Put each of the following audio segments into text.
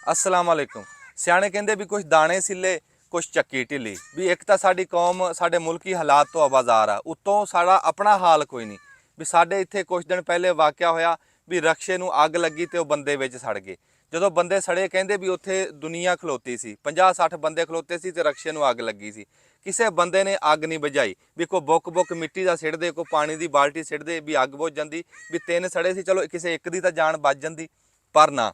अस्सलाम वालेकुम। सियाणे कहते भी कुछ दाने सिले कुछ चक्की ढिली। भी एक तो साडी कौम साडे मुल्की हालात तो आवाज़ार आ, उत्तों साड़ा अपना हाल कोई नहीं। भी साडे इत्थे कुछ दिन पहले वाक़या होया भी रक्शे नूं अग लगी तो बंदे विच सड़ गए। जो बंदे सड़े कहते भी उत्थे दुनिया खलोती सी, 50-60 बंदे खलोते सी ते रक्शे नूं अग लगी सी। किसी बंदे ने अग नहीं बुझाई भी कोई बुक बुक मिट्टी का सिट दे, कोई पानी की बाल्टी सिट दे भी अग बुझ जाती। भी 3 सड़े सी, चलो किसी एक दी तां जान बच जाती, पर ना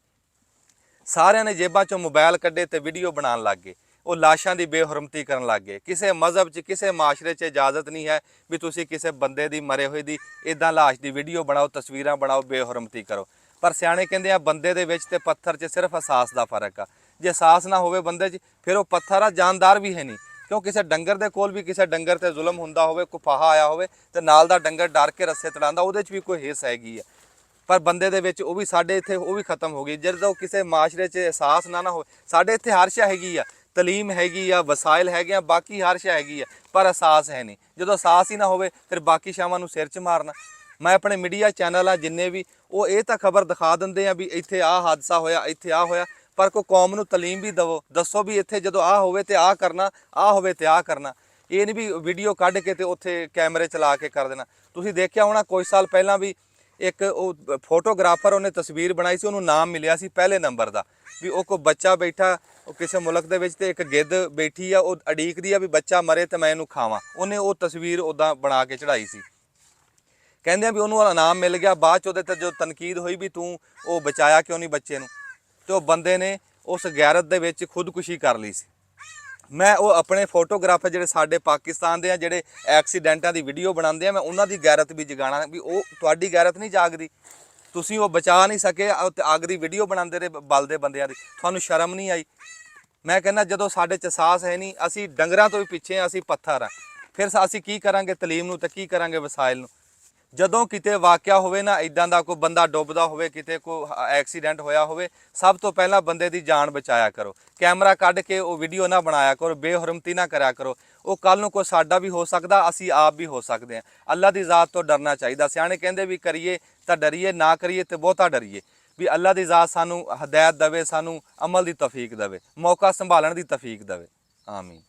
सारिਆਂ ने जेबां चों मोबाइल कड्ढे ते वीडियो बनाउण लग गए। वो लाशां की बेहुरमती करन लग गए। किसी मज़हब च किसी माशरे च इजाजत नहीं है भी तुसीं किसी बंदे की मरे हुए की इदां लाश की वीडियो बनाओ, तस्वीरां बनाओ, बेहुरमती करो। पर सियाणे कहंदे आ बंदे दे विच ते पत्थर च सिर्फ एहसास का फर्क आ। जे एहसास ना होवे बंदे च फिर वो पत्थर आ, जानदार भी है नहीं। क्यों किसी डंगर के कोल भी किसी डंगर ते जुल्म हुंदा होवे, कोई फाहा आया होवे ते नाल दा डंगर डर के रस्से तड़ांदा, उहदे च भी कोई हिस्स हैगी है। पर बंदे दे विच वो भी साडे इत्थे वो भी खत्म हो गई। जदों किसी माशरे च एहसास ना हो, साडे इत्थे हर शै हैगी आ, तलीम हैगी आ, वसाइल हैगे आ, बाकी हर शै हैगी आ, पर एहसास है नहीं। जदों एहसास ही ना होवे फिर बाकी शावां नूं सिर च मारना। मैं अपने मीडिया चैनल आ जिन्ने भी वो ये तो खबर दिखा दिंदे आ भी इत्थे आ हादसा होया, इत्थे आ होया, पर कोई कौम नूं तलीम भी दवो, दसो भी इत्थे जदों आ होवे ते आ करना, आ होवे ते आ करना। ये नहीं भी वीडियो कढ के ते उत्थे कैमरे चला के कर देना। तुसीं देखिया होना कुछ साल पहलां भी एक वो फोटोग्राफर उन्हें तस्वीर बनाई सी, उन्होंने नाम मिलिया सी पहले नंबर का। भी वो कोई बच्चा बैठा किसी मुल्क दे विच ते एक गिद्ध बैठी आ, वो अड़ीकदी आ भी बच्चा मरे तो मैं इनू खावां। उन्हें वो तस्वीर उदा बना के चढ़ाई सी। कहंदे भी उन्होंने इनाम मिल गया। बाद च जो तनकीद हुई भी तू वो बचाया क्यों नहीं बच्चे नूं, ते वो बंदे ने उस गैरत दे विच खुदकुशी कर ली सी। मैं वो अपने फोटोग्राफर जिहड़े साडे पाकिस्तान दे आ, जिहड़े एक्सीडेंटां दी वीडियो बनाते हैं, मैं उन्हां दी गैरत भी जगाना भी वो तुहाडी गैरत नहीं जागदी। तुसीं वो बचा नहीं सके, अग दी वीडियो बनाते रहे बलदे बंदियां दी, तुहानूं शर्म नहीं आई। मैं कहना जदों साडे च एहसास है नहीं, असीं डंगरां तो भी पिछे आ, असीं पत्थर आ, फिर असीं की करांगे तलीम नूं ते की करांगे वसाइल नूं। ਜਦੋਂ ਕਿਤੇ ਵਾਕਿਆ ਹੋਵੇ ਨਾ ਇਦਾਂ ਦਾ, ਕੋਈ ਬੰਦਾ ਡੁੱਬਦਾ ਹੋਵੇ, ਕਿਤੇ ਕੋਈ ਐਕਸੀਡੈਂਟ ਹੋਇਆ ਹੋਵੇ, ਸਭ ਤੋਂ ਪਹਿਲਾਂ ਬੰਦੇ ਦੀ ਜਾਨ ਬਚਾਇਆ ਕਰੋ। ਕੈਮਰਾ ਕੱਢ ਕੇ ਉਹ ਵੀਡੀਓ ਨਾ ਬਣਾਇਆ ਕਰੋ, ਬੇਹੁਰਮਤੀ ਨਾ ਕਰਿਆ ਕਰੋ। ਉਹ ਕੱਲ ਨੂੰ ਕੋਈ ਸਾਡਾ ਵੀ ਹੋ ਸਕਦਾ, ਅਸੀਂ ਆਪ ਵੀ ਹੋ ਸਕਦੇ ਹਾਂ। ਅੱਲਾ ਦੀ ਜ਼ਾਤ ਤੋਂ ਡਰਨਾ ਚਾਹੀਦਾ। ਸਿਆਣੇ ਕਹਿੰਦੇ ਵੀ ਕਰੀਏ ਤਾਂ ਡਰੀਏ, ਨਾ ਕਰੀਏ ਤੇ ਬਹੁਤਾ ਡਰੀਏ। ਵੀ ਅੱਲਾ ਦੀ ਜ਼ਾਤ ਸਾਨੂੰ ਹਦਾਇਤ ਦੇਵੇ, ਸਾਨੂੰ ਅਮਲ ਦੀ ਤੌਫੀਕ ਦੇਵੇ, ਮੌਕਾ ਸੰਭਾਲਣ ਦੀ ਤੌਫੀਕ ਦੇਵੇ। ਆਮੀਨ।